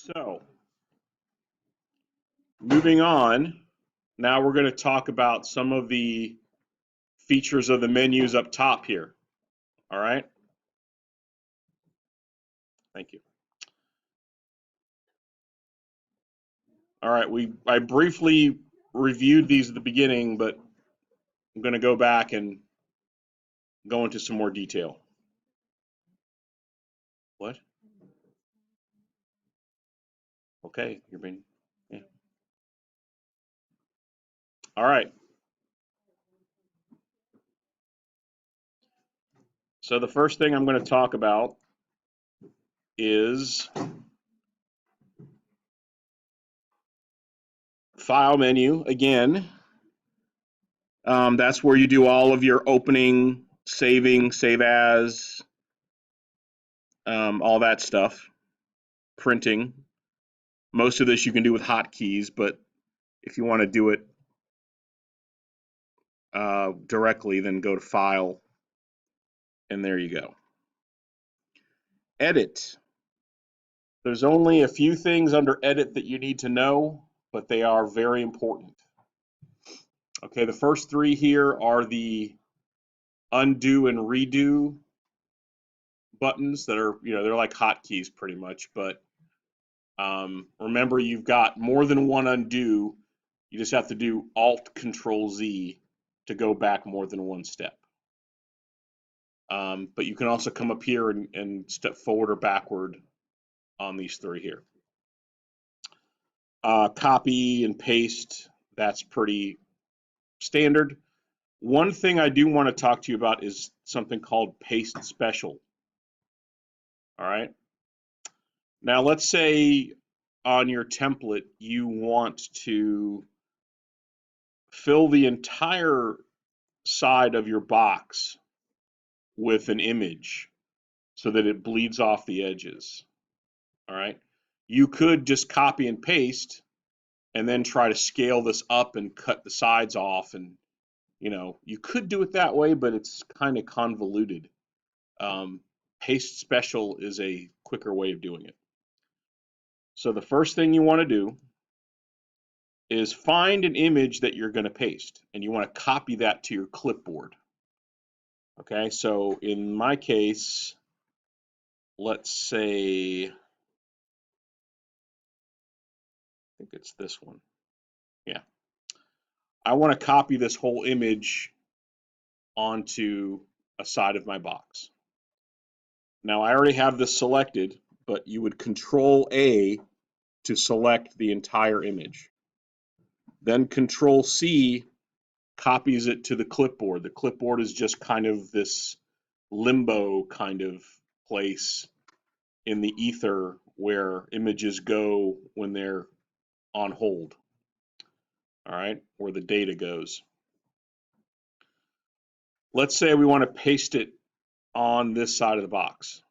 So, moving on, now we're going to talk about some of the features of the menus up top here. All right? Thank you. All right, I briefly reviewed these at the beginning, but I'm going to go back and go into some more detail. What? Okay, you're being yeah. All right. So the first thing I'm going to talk about is file menu again. That's where you do all of your opening, saving, save as, all that stuff, printing. Most of this you can do with hotkeys, but if you want to do it directly, then go to File, and there you go. Edit. There's only a few things under Edit that you need to know, but they are very important. Okay, the first three here are the undo and redo buttons that are, they're like hotkeys pretty much, but remember you've got more than one undo. You just have to do Alt Control Z to go back more than one step. But you can also come up here and step forward or backward on these three here. Copy and paste, that's pretty standard. One thing I do want to talk to you about is something called paste special. All right. Now let's say on your template you want to fill the entire side of your box with an image so that it bleeds off the edges. All right. You could just copy and paste and then try to scale this up and cut the sides off, and you could do it that way, but it's kind of convoluted. Paste special is a quicker way of doing it. So the first thing you want to do is find an image that you're going to paste, and you want to copy that to your clipboard. Okay, so in my case, let's say, I think it's this one. Yeah. I want to copy this whole image onto a side of my box. Now I already have this selected, but you would Control A to select the entire image. Then Control C copies it to the clipboard. The clipboard is just kind of this limbo kind of place in the ether where images go when they're on hold. All right, where the data goes. Let's say we want to paste it on this side of the box.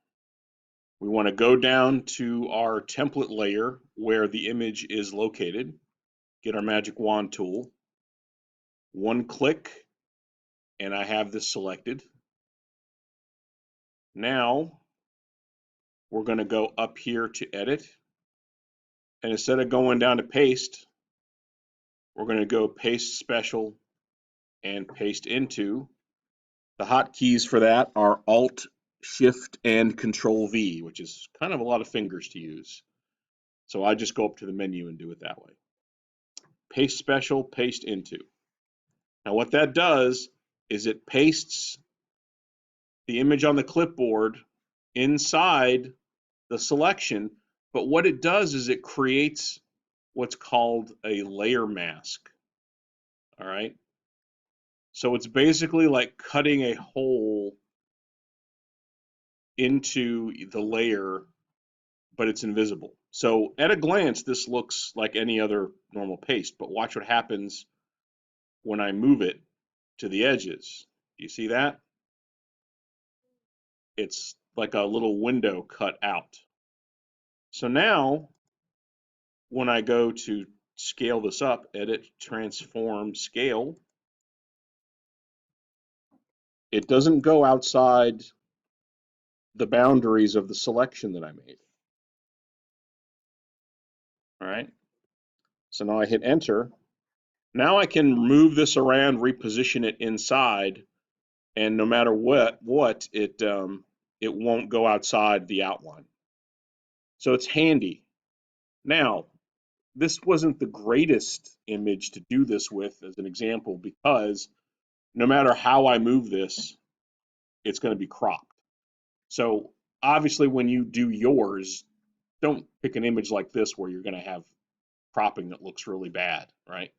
We want to go down to our template layer where the image is located, get our magic wand tool, one click, and I have this selected. Now we're going to go up here to edit, and instead of going down to paste, we're going to go paste special and paste into. The hotkeys for that are Alt, Shift, and Control V, which is kind of a lot of fingers to use. So I just go up to the menu and do it that way. Paste special, paste into. Now what that does is it pastes the image on the clipboard inside the selection, but what it does is it creates what's called a layer mask. All right. So it's basically like cutting a hole into the layer, but it's invisible. So at a glance, this looks like any other normal paste, but watch what happens when I move it to the edges. Do you see that? It's like a little window cut out. So now, when I go to scale this up, edit, transform, scale, it doesn't go outside the boundaries of the selection that I made. All right. So now I hit enter. Now I can move this around, reposition it inside, and no matter what it won't go outside the outline. So it's handy. Now, this wasn't the greatest image to do this with as an example because no matter how I move this, it's going to be cropped. So obviously when you do yours, don't pick an image like this where you're going to have cropping that looks really bad, right?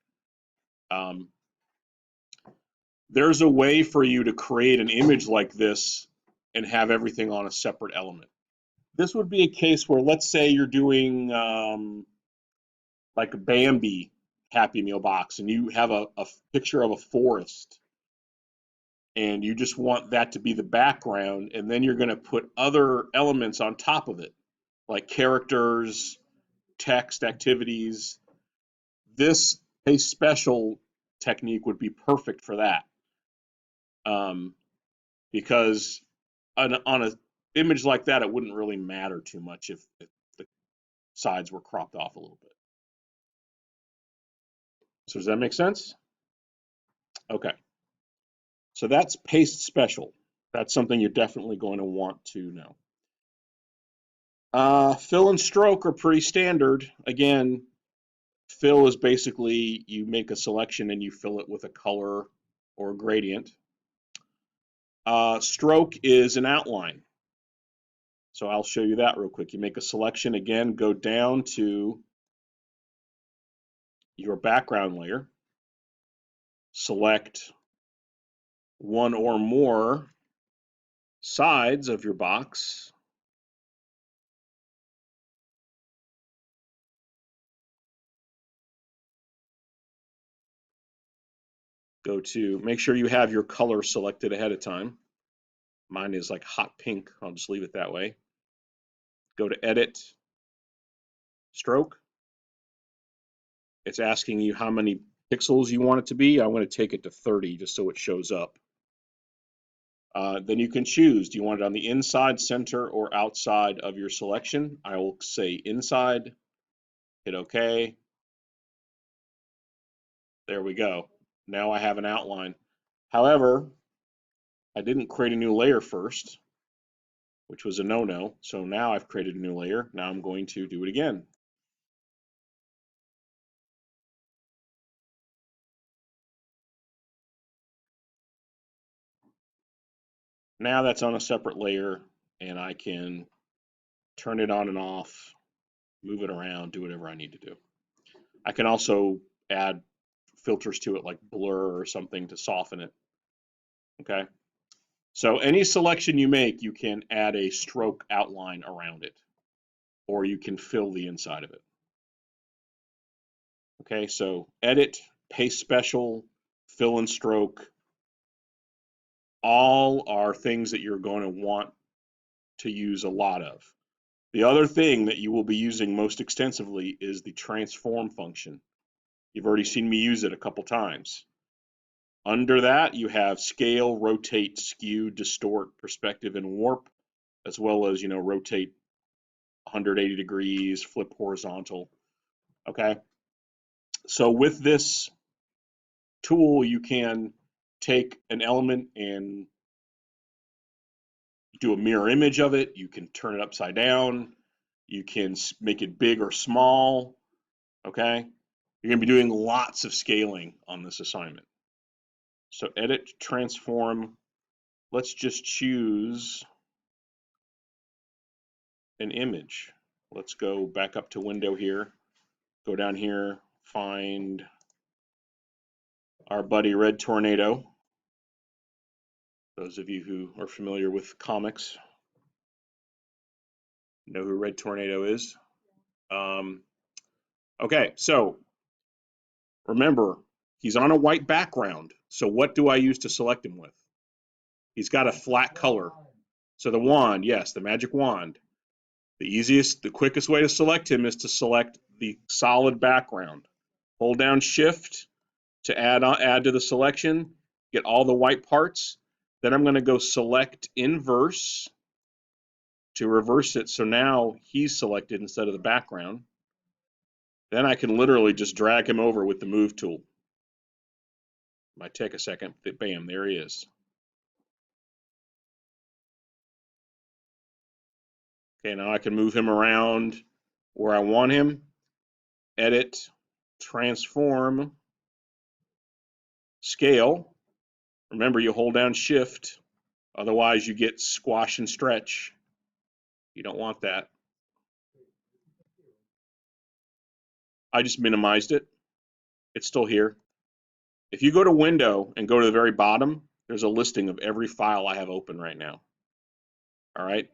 There's a way for you to create an image like this and have everything on a separate element. This would be a case where, let's say you're doing like a Bambi Happy Meal box and you have a picture of a forest and you just want that to be the background, and then you're going to put other elements on top of it, like characters, text, activities. This Paste Special technique would be perfect for that. Because on an image like that, it wouldn't really matter too much if the sides were cropped off a little bit. So does that make sense? Okay. So that's Paste Special. That's something you're definitely going to want to know. Fill and stroke are pretty standard. Again, fill is basically you make a selection and you fill it with a color or a gradient. Stroke is an outline. So I'll show you that real quick. You make a selection, again, go down to your background layer, select one or more sides of your box, go to, make sure you have your color selected ahead of time. Mine is like hot pink, I'll just leave it that way. Go to edit, stroke. It's asking you how many pixels you want it to be. I'm going to take it to 30 just so it shows up. Then you can choose, do you want it on the inside, center, or outside of your selection? I will say inside, hit OK. There we go. Now I have an outline. However, I didn't create a new layer first, which was a no-no. So now I've created a new layer. Now I'm going to do it again. Now that's on a separate layer, and I can turn it on and off, move it around, do whatever I need to do. I can also add filters to it like blur or something to soften it. Okay. So any selection you make, you can add a stroke outline around it, or you can fill the inside of it. Okay, so edit, paste special, fill and stroke, all are things that you're going to want to use a lot of. The other thing that you will be using most extensively is the transform function. You've already seen me use it a couple times. Under that, you have scale, rotate, skew, distort, perspective, and warp, as well as, rotate 180 degrees, flip horizontal. Okay. So with this tool, you can take an element and do a mirror image of it. You can turn it upside down. You can make it big or small. Okay. You're going to be doing lots of scaling on this assignment. So edit, transform. Let's just choose an image. Let's go back up to window here. Go down here, find our buddy Red Tornado. Those of you who are familiar with comics know who Red Tornado is. Okay, so remember, he's on a white background. So what do I use to select him with? He's got a flat color. So the wand, yes, the magic wand. The quickest way to select him is to select the solid background. Hold down Shift to add to the selection, get all the white parts. Then I'm going to go select inverse to reverse it. So now he's selected instead of the background. Then I can literally just drag him over with the move tool. Might take a second, but bam, there he is. Okay, now I can move him around where I want him. Edit, transform, scale. Remember, you hold down shift, otherwise you get squash and stretch. You don't want that. I just minimized it. It's still here. If you go to Window and go to the very bottom, there's a listing of every file I have open right now. All right.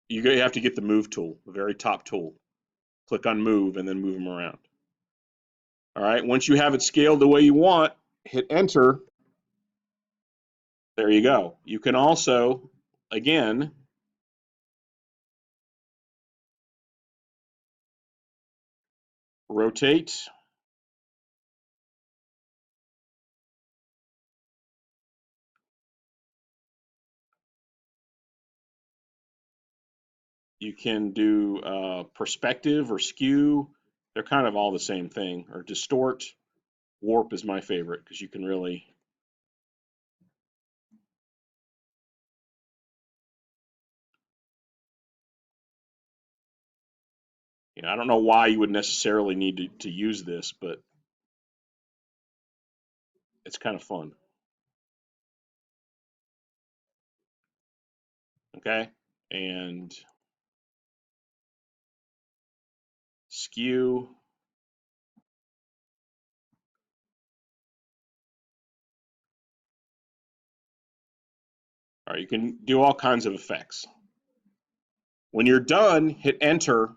You have to get the move tool, the very top tool. Click on move and then move them around. All right. Once you have it scaled the way you want, hit enter. There you go. You can also, again, rotate. You can do perspective or skew. They're kind of all the same thing. Or distort. Warp is my favorite because you can really. I don't know why you would necessarily need to use this, but it's kind of fun. Okay, and skew. All right, you can do all kinds of effects. When you're done, hit enter.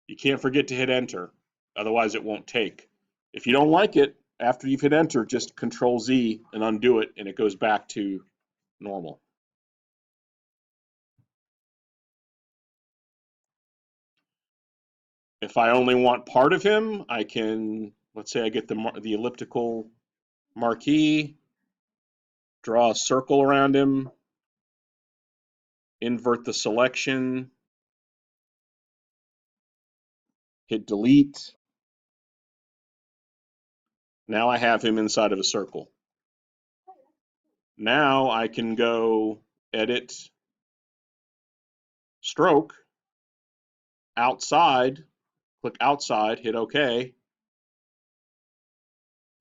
You can't forget to hit enter, otherwise it won't take. If you don't like it, after you've hit enter, just Control Z and undo it, and it goes back to normal. If I only want part of him, I can, let's say I get the elliptical marquee, draw a circle around him, invert the selection, hit delete. Now I have him inside of a circle. Now I can go edit, stroke, outside, click outside, hit OK.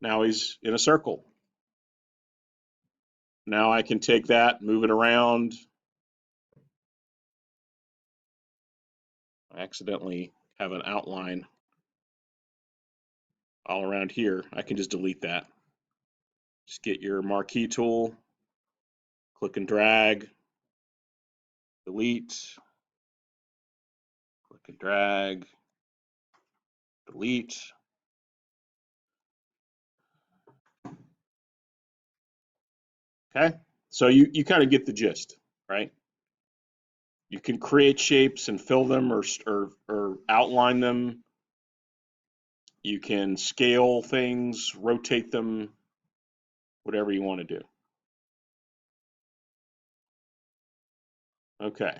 Now he's in a circle. Now I can take that, move it around. I accidentally have an outline all around here. I can just delete that. Just get your marquee tool, click and drag, delete, click and drag, delete. Okay, so you kind of get the gist, right? You can create shapes and fill them or outline them. You can scale things, rotate them, whatever you want to do. Okay.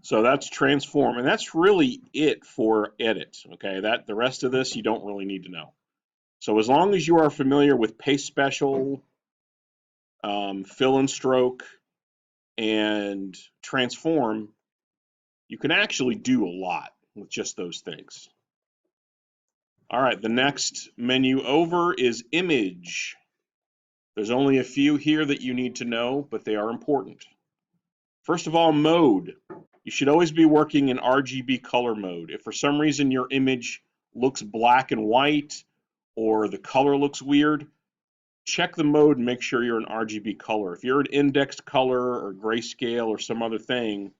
So that's transform, and that's really it for edit. Okay, the rest of this you don't really need to know. So as long as you are familiar with paste special, fill and stroke, and transform, you can actually do a lot with just those things. All right, the next menu over is image. There's only a few here that you need to know, but they are important. First of all, mode. You should always be working in RGB color mode. If for some reason your image looks black and white or the color looks weird, check the mode and make sure you're in RGB color. If you're an indexed color or grayscale or some other thing,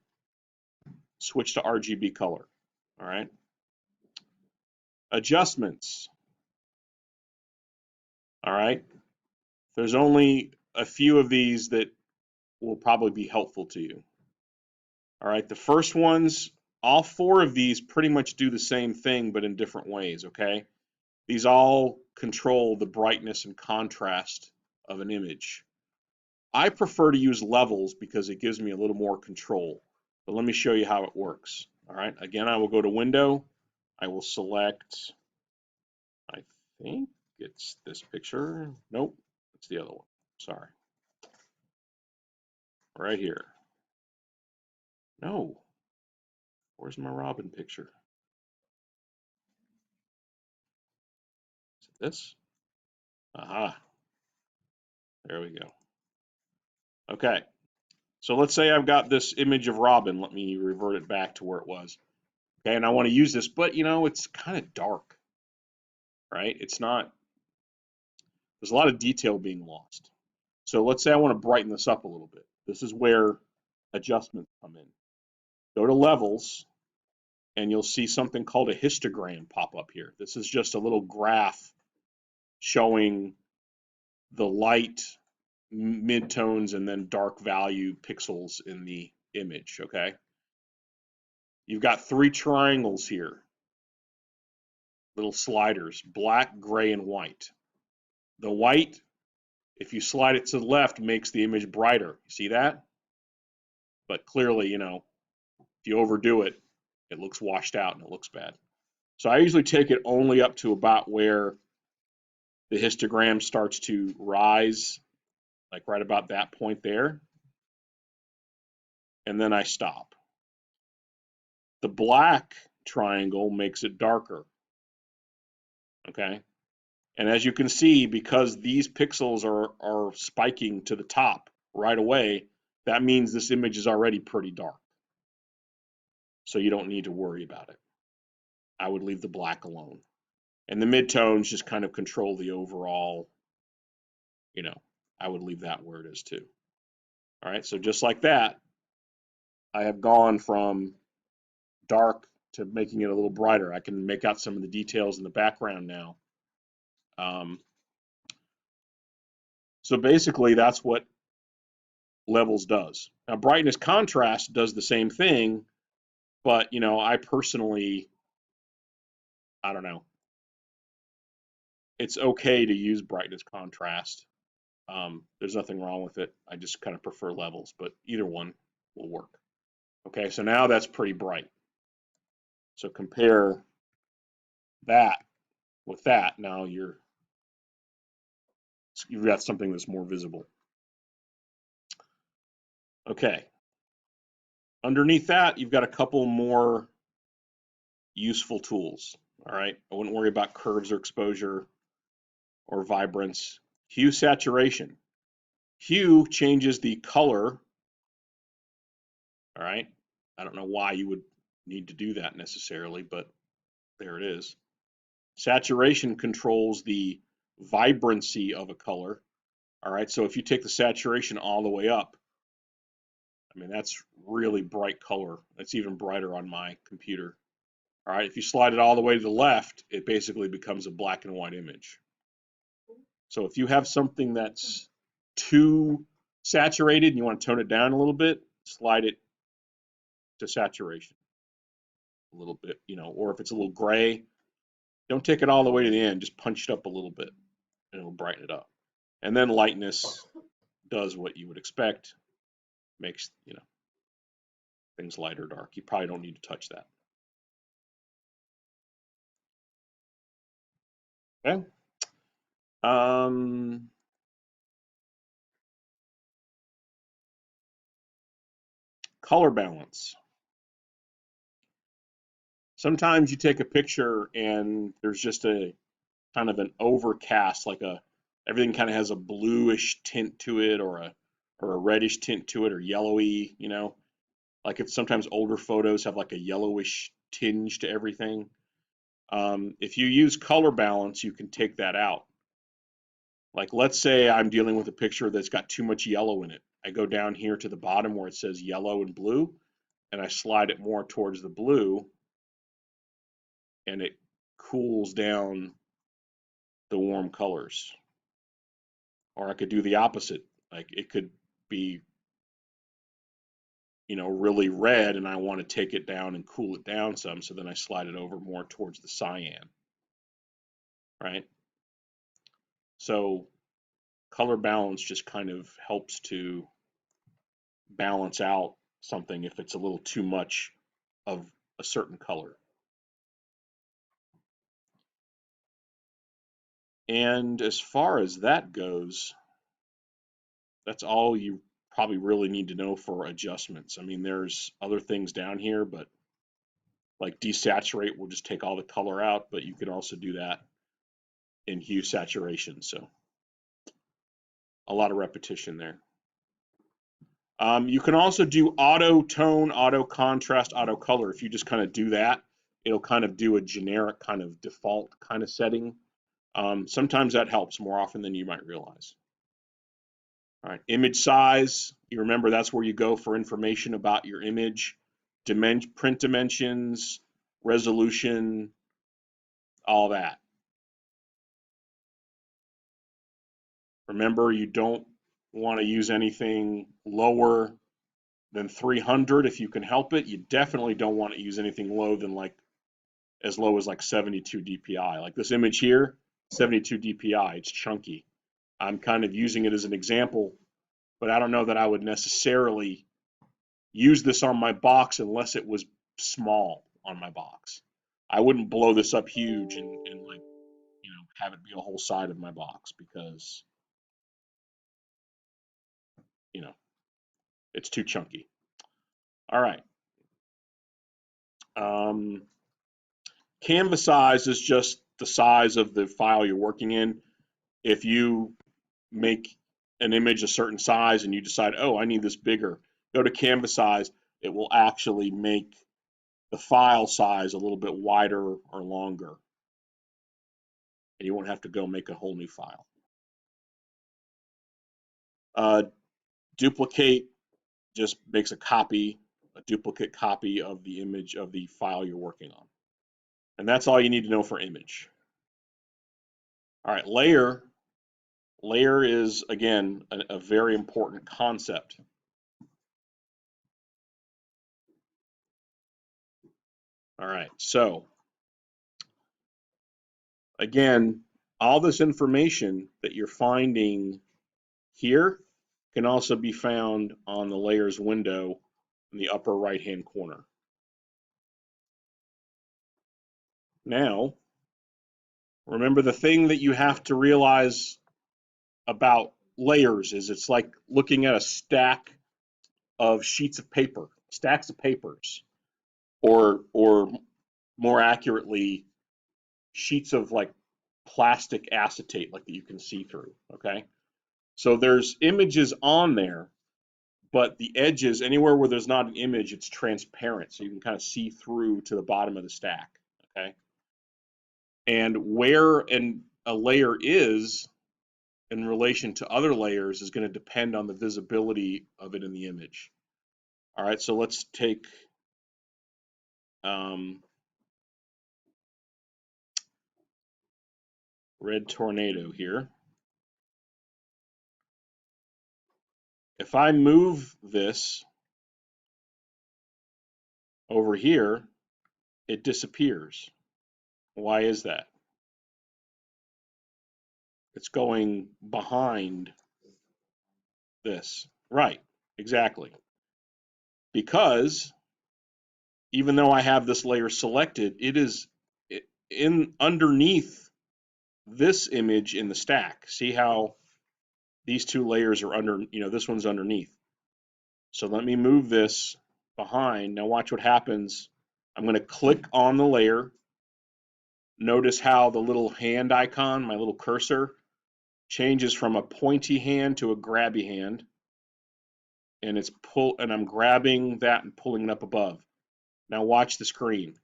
switch to RGB color. All right. Adjustments. All right. There's only a few of these that will probably be helpful to you. All right. The first ones, all four of these pretty much do the same thing, but in different ways. Okay. These all control the brightness and contrast of an image. I prefer to use levels because it gives me a little more control. But let me show you how it works. All right, again, I will go to Window. I will select, I think it's this picture. Nope, it's the other one. Sorry. Right here. No. Where's my Robin picture? Is it this? Aha. There we go. Okay. So let's say I've got this image of Robin. Let me revert it back to where it was. Okay, and I want to use this, but you know, it's kind of dark, right? It's not, there's a lot of detail being lost. So let's say I want to brighten this up a little bit. This is where adjustments come in. Go to Levels, and you'll see something called a histogram pop up here. This is just a little graph showing the light, midtones, and then dark value pixels in the image, okay? You've got 3 triangles here, little sliders, black, gray, and white. The white, if you slide it to the left, makes the image brighter. You see that? But clearly, you know, if you overdo it, it looks washed out and it looks bad. So I usually take it only up to about where the histogram starts to rise, like right about that point there. And then I stop. The black triangle makes it darker. Okay. And as you can see, because these pixels are spiking to the top right away, that means this image is already pretty dark. So you don't need to worry about it. I would leave the black alone. And the midtones just kind of control the overall, you know, I would leave that where it is too. All right, so just like that, I have gone from dark to making it a little brighter. I can make out some of the details in the background now. So basically, that's what Levels does. Now, brightness contrast does the same thing, but you know, I personally, I don't know. It's okay to use brightness contrast. There's nothing wrong with it. I just kind of prefer Levels, but either one will work. Okay, so now that's pretty bright. So compare that with that. Now you've got something that's more visible. Okay. Underneath that, you've got a couple more useful tools. All right. I wouldn't worry about curves or exposure or vibrance. Hue saturation. Hue changes the color. All right. I don't know why you would need to do that necessarily, but there it is. Saturation controls the vibrancy of a color. All right. So if you take the saturation all the way up, I mean, that's really bright color. It's even brighter on my computer. All right, if you slide it all the way to the left, it basically becomes a black and white image. So if you have something that's too saturated and you want to tone it down a little bit, slide it to saturation a little bit, you know, or if it's a little gray, don't take it all the way to the end, just punch it up a little bit and it'll brighten it up. And then lightness does what you would expect, makes, you know, things light or dark. You probably don't need to touch that. Okay. Color balance. Sometimes you take a picture and there's just a kind of an overcast, like everything kind of has a bluish tint to it or a reddish tint to it or yellowy, you know. Like if sometimes older photos have like a yellowish tinge to everything. If you use color balance, you can take that out. Like let's say I'm dealing with a picture that's got too much yellow in it. I go down here to the bottom where it says yellow and blue, and I slide it more towards the blue, and it cools down the warm colors. Or I could do the opposite. Like it could be, you know, really red and I want to take it down and cool it down some. So then I slide it over more towards the cyan, right? So color balance just kind of helps to balance out something if it's a little too much of a certain color. And as far as that goes, that's all you probably really need to know for adjustments. I mean, there's other things down here, but like desaturate will just take all the color out, but you can also do that in hue saturation. So a lot of repetition there. You can also do auto tone, auto contrast, auto color. If you just kind of do that, it'll kind of do a generic kind of default kind of setting. Sometimes that helps more often than you might realize. All right, image size. You remember that's where you go for information about your image, print dimensions, resolution, all that. Remember, you don't want to use anything lower than 300 if you can help it. You definitely don't want to use anything low than like as low as like 72 DPI. Like this image here, 72 DPI, it's chunky. I'm kind of using it as an example, but I don't know that I would necessarily use this on my box unless it was small on my box. I wouldn't blow this up huge and like, you know, have it be a whole side of my box because, you know, it's too chunky. All right. Canvas size is just the size of the file you're working in. If you make an image a certain size and you decide, oh, I need this bigger, go to canvas size. It will actually make the file size a little bit wider or longer. And you won't have to go make a whole new file. Duplicate just makes a duplicate copy of the image of the file you're working on. And that's all you need to know for image. All right, layer. Layer is, again, a very important concept. All right, so again, all this information that you're finding here can also be found on the layers window in the upper right-hand corner. Now, remember the thing that you have to realize about layers is it's like looking at a stack of sheets of paper, stacks of papers, or more accurately, sheets of like plastic acetate like that you can see through, okay? So there's images on there, but the edges, anywhere where there's not an image, it's transparent, so you can kind of see through to the bottom of the stack, okay? And where a layer is in relation to other layers is going to depend on the visibility of it in the image. All right, so let's take Red Tornado here. If I move this over here, it disappears. Why is that? It's going behind this. Right, exactly. Because even though I have this layer selected, it is underneath this image in the stack. See how these two layers are under, this one's underneath. So let me move this behind. Now watch what happens. I'm going to click on the layer. Notice how the little hand icon, my little cursor, changes from a pointy hand to a grabby hand. And I'm grabbing that and pulling it up above. Now watch the screen.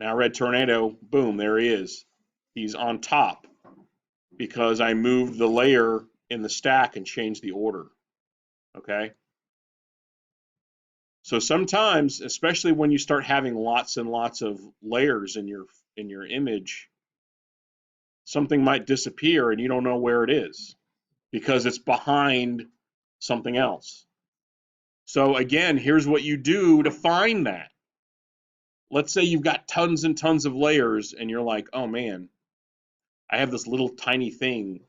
Now Red Tornado, boom, there he is. He's on top because I moved the layer in the stack and changed the order. Okay? So sometimes, especially when you start having lots and lots of layers in your image, something might disappear and you don't know where it is because it's behind something else. So again, here's what you do to find that. Let's say you've got tons and tons of layers and you're like, oh man, I have this little tiny thing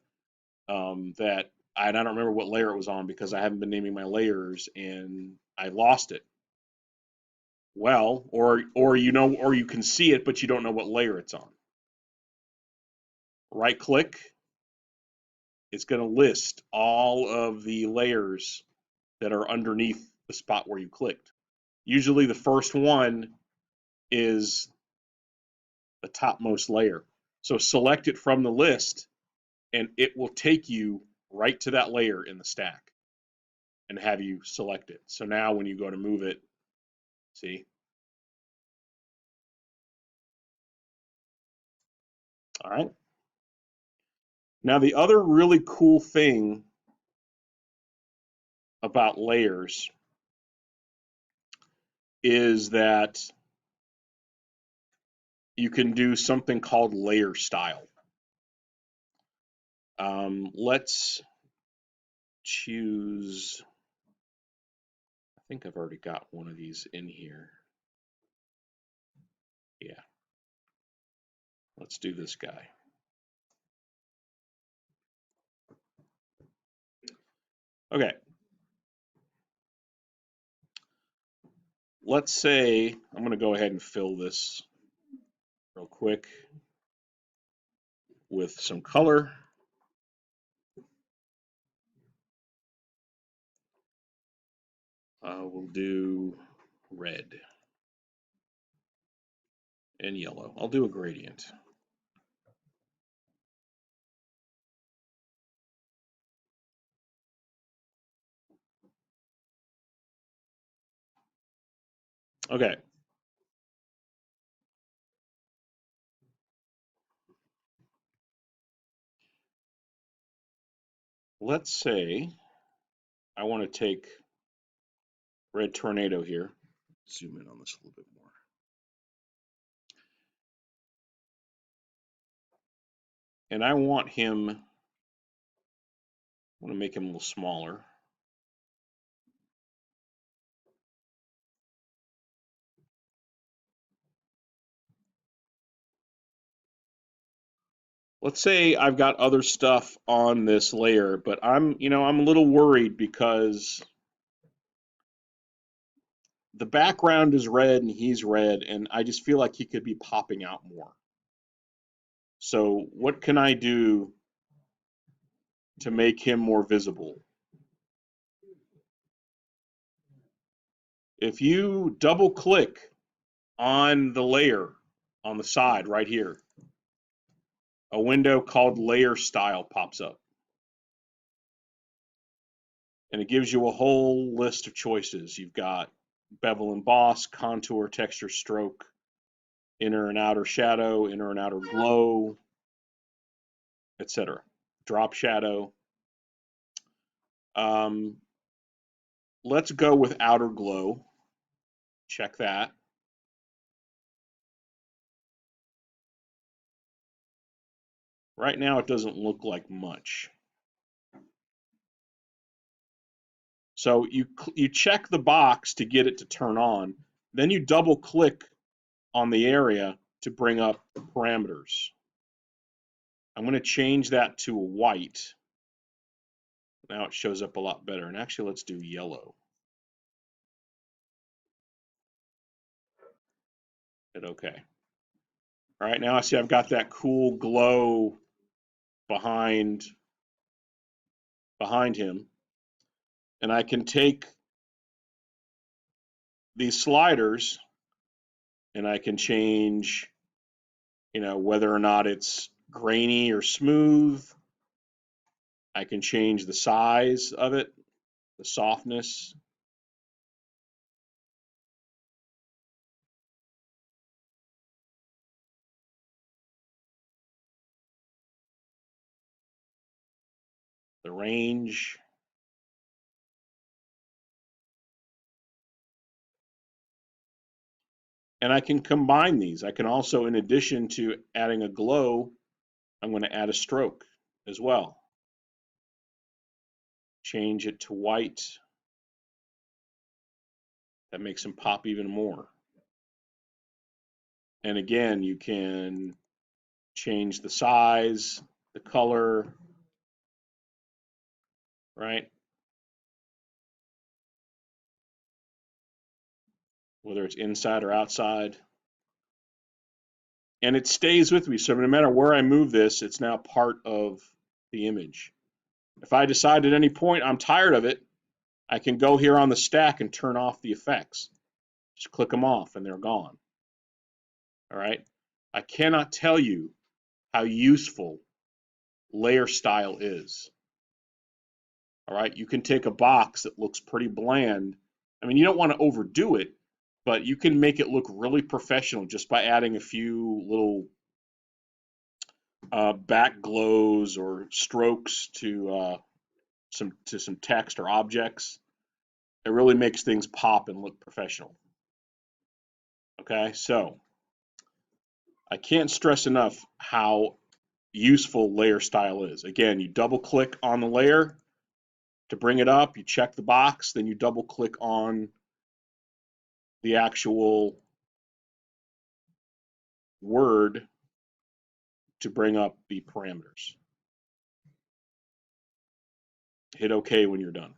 that I don't remember what layer it was on because I haven't been naming my layers and I lost it. Well, or you can see it, but you don't know what layer it's on. Right click, it's going to list all of the layers that are underneath the spot where you clicked. Usually the first one is the topmost layer. So select it from the list and it will take you right to that layer in the stack and have you select it. So now when you go to move it, see? All right. Now the other really cool thing about layers is that you can do something called layer style. Let's choose, I think I've already got one of these in here. Yeah, let's do this guy. Okay. Let's say, I'm going to go ahead and fill this real quick with some color. We'll do red and yellow. I'll do a gradient. Okay. Let's say I want to take red tornado here. Zoom in on this a little bit more. And I want to make him a little smaller. Let's say I've got other stuff on this layer, but I'm a little worried because the background is red and he's red, and I just feel like he could be popping out more. So what can I do to make him more visible? If you double click on the layer on the side right here, a window called Layer Style pops up. And it gives you a whole list of choices. You've got bevel emboss, contour, texture, stroke, inner and outer shadow, inner and outer glow, etc. Drop shadow. Let's go with outer glow. Check that. Right now it doesn't look like much. So you check the box to get it to turn on, then you double click on the area to bring up the parameters. I'm going to change that to a white. Now it shows up a lot better. And actually, let's do yellow. Hit OK. All right, now I see I've got that cool glow behind him. And I can take these sliders and I can change, whether or not it's grainy or smooth. I can change the size of it, the softness. The range. And I can combine these. I can also, in addition to adding a glow, I'm going to add a stroke as well. Change it to white. That makes them pop even more. And again, you can change the size, the color, right? Whether it's inside or outside. And it stays with me. So no matter where I move this, it's now part of the image. If I decide at any point I'm tired of it, I can go here on the stack and turn off the effects. Just click them off and they're gone. All right. I cannot tell you how useful layer style is. All right. You can take a box that looks pretty bland. I mean, you don't want to overdo it, but you can make it look really professional just by adding a few little back glows or strokes to some text or objects. It really makes things pop and look professional. Okay, so I can't stress enough how useful layer style is. Again, you double click on the layer to bring it up, you check the box, then you double click on the actual word to bring up the parameters. Hit OK when you're done.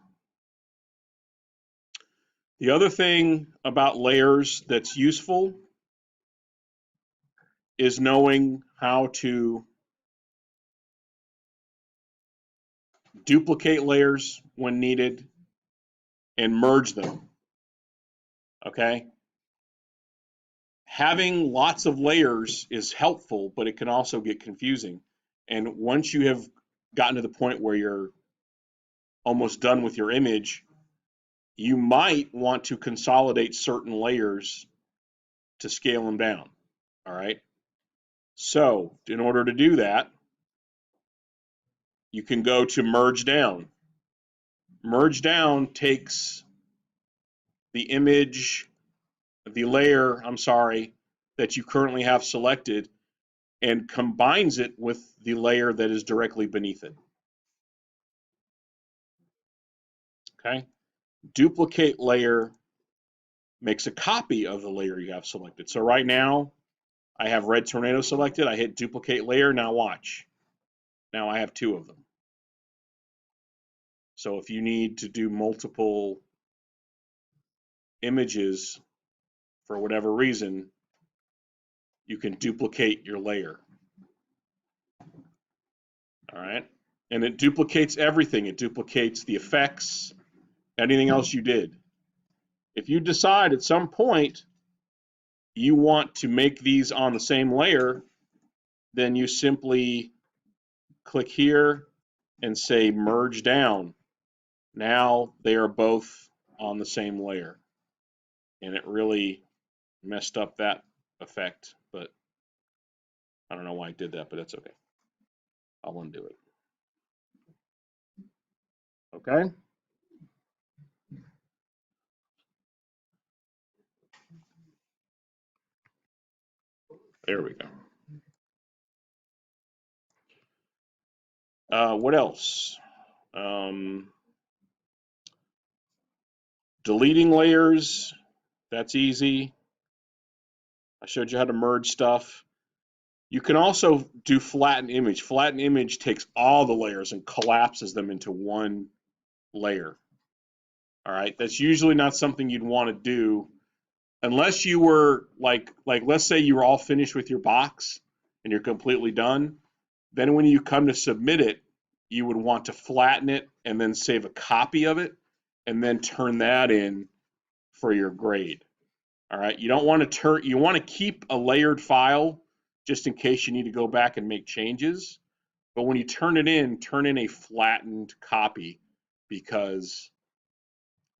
The other thing about layers that's useful is knowing how to duplicate layers when needed and merge them. Okay? Having lots of layers is helpful, but it can also get confusing. And once you have gotten to the point where you're almost done with your image, you might want to consolidate certain layers to scale them down. All right? So, in order to do that, you can go to merge down. Merge down takes the image, the layer, I'm sorry, that you currently have selected and combines it with the layer that is directly beneath it. Okay? Duplicate layer makes a copy of the layer you have selected. So right now, I have red tornado selected. I hit duplicate layer. Now watch. Now I have two of them. So if you need to do multiple images for whatever reason, you can duplicate your layer. All right? And it duplicates everything. It duplicates the effects, anything else you did. If you decide at some point you want to make these on the same layer, then you simply click here and say merge down. Now they are both on the same layer. And it really messed up that effect, but I don't know why I did that, but that's okay. I'll undo it. Okay? There we go. What else? Deleting layers, that's easy. I showed you how to merge stuff. You can also do flatten image. Flatten image takes all the layers and collapses them into one layer. All right, that's usually not something you'd want to do unless you were like let's say you were all finished with your box and you're completely done. Then when you come to submit it, you would want to flatten it and then save a copy of it and then turn that in for your grade. All right, you don't want to you want to keep a layered file just in case you need to go back and make changes. But when you turn in a flattened copy, because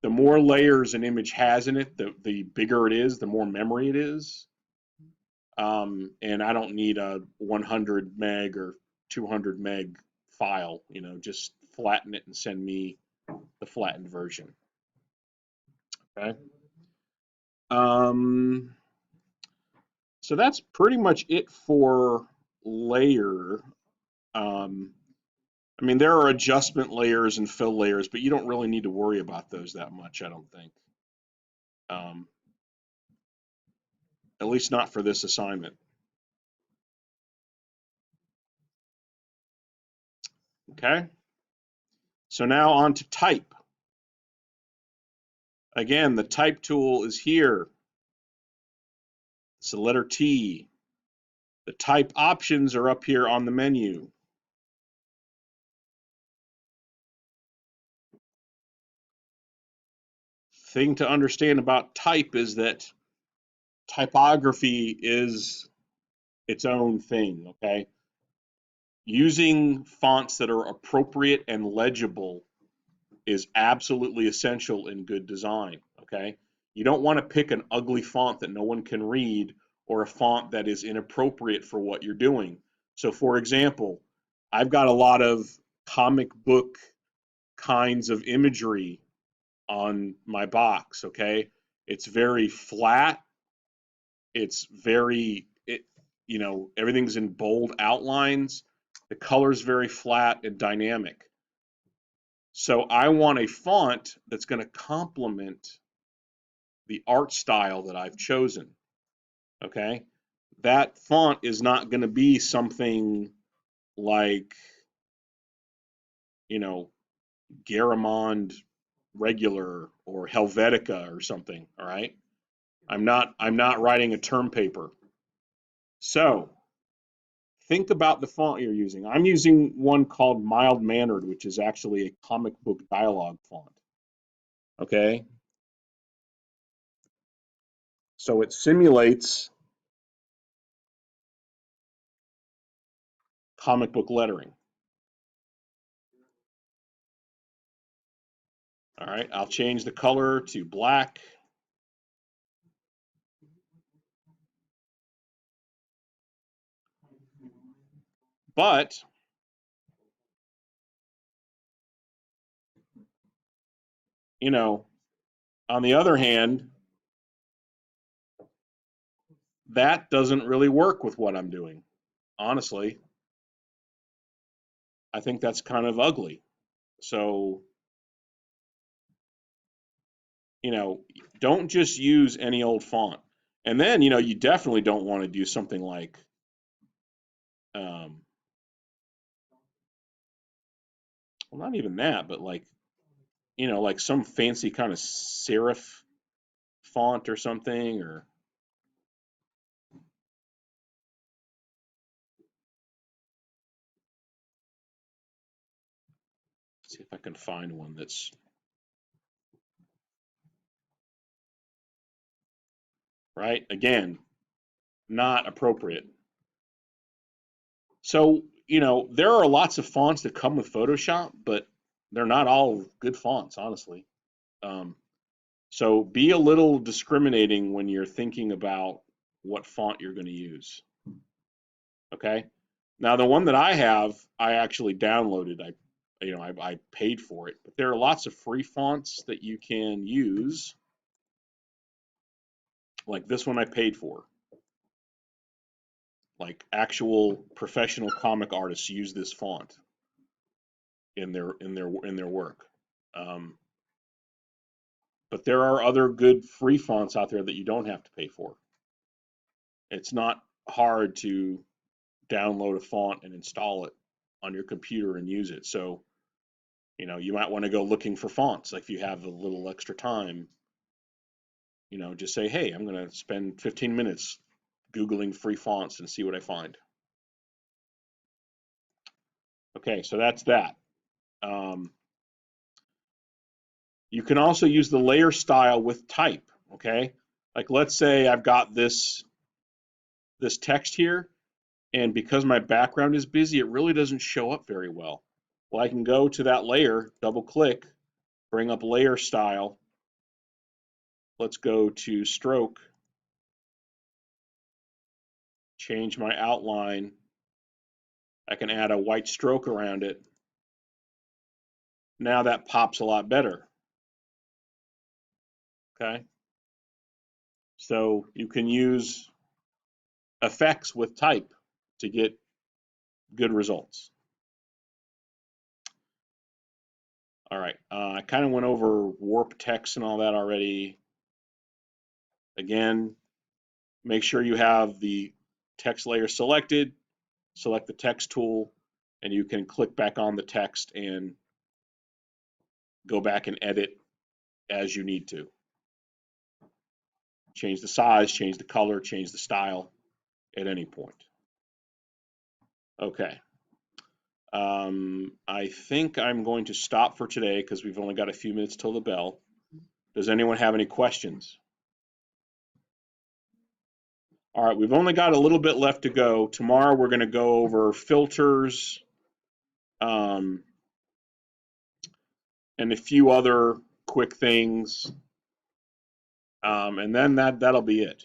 the more layers an image has in it, the bigger it is, the more memory it is. And I don't need a 100 meg or 200 meg file, you know, just flatten it and send me the flattened version. Okay. So that's pretty much it for layer. I mean, there are adjustment layers and fill layers, but you don't really need to worry about those that much, I don't think. At least not for this assignment. Okay. So now on to type. Again, the type tool is here. It's the letter T. The type options are up here on the menu. Thing to understand about type is that typography is its own thing, okay? Using fonts that are appropriate and legible is absolutely essential in good design, okay? You don't want to pick an ugly font that no one can read or a font that is inappropriate for what you're doing. So for example, I've got a lot of comic book kinds of imagery on my box, okay? It's very flat. It's very, everything's in bold outlines. The color's very flat and dynamic. So I want a font that's going to complement the art style that I've chosen, okay? That font is not going to be something like, Garamond regular or Helvetica or something, all right? I'm not writing a term paper. So think about the font you're using. I'm using one called Mild Mannered, which is actually a comic book dialogue font. Okay. So it simulates comic book lettering. All right, I'll change the color to black. But on the other hand, that doesn't really work with what I'm doing. Honestly, I think that's kind of ugly. So, don't just use any old font. And then, you definitely don't want to do something like, well, not even that, but like, like some fancy kind of serif font or something, or see if I can find one that's right. Again, not appropriate. So, there are lots of fonts that come with Photoshop, but they're not all good fonts, honestly. Um, so be a little discriminating when you're thinking about what font you're going to use. Okay. Now, the one that I have, I actually downloaded. I paid for it, but there are lots of free fonts that you can use. Like this one I paid for. Like actual professional comic artists use this font in their work. Um, but there are other good free fonts out there that you don't have to pay for. It's not hard to download a font and install it on your computer and use it. So, you might want to go looking for fonts. Like if you have a little extra time, just say, hey, I'm going to spend 15 minutes Googling free fonts and see what I find. Okay, so that's that. You can also use the layer style with type, okay? Like let's say I've got this text here, and because my background is busy, it really doesn't show up very well. Well, I can go to that layer, double click, bring up layer style. Let's go to stroke, change my outline. I can add a white stroke around it. Now that pops a lot better. Okay. So you can use effects with type to get good results. All right, I kind of went over warp text and all that already. Again, make sure you have the text layer selected, select the text tool, and you can click back on the text and go back and edit as you need to. Change the size, change the color, change the style at any point. Okay. I think I'm going to stop for today because we've only got a few minutes till the bell. Does anyone have any questions? All right, we've only got a little bit left to go. Tomorrow we're going to go over filters and a few other quick things. And then that'll be it.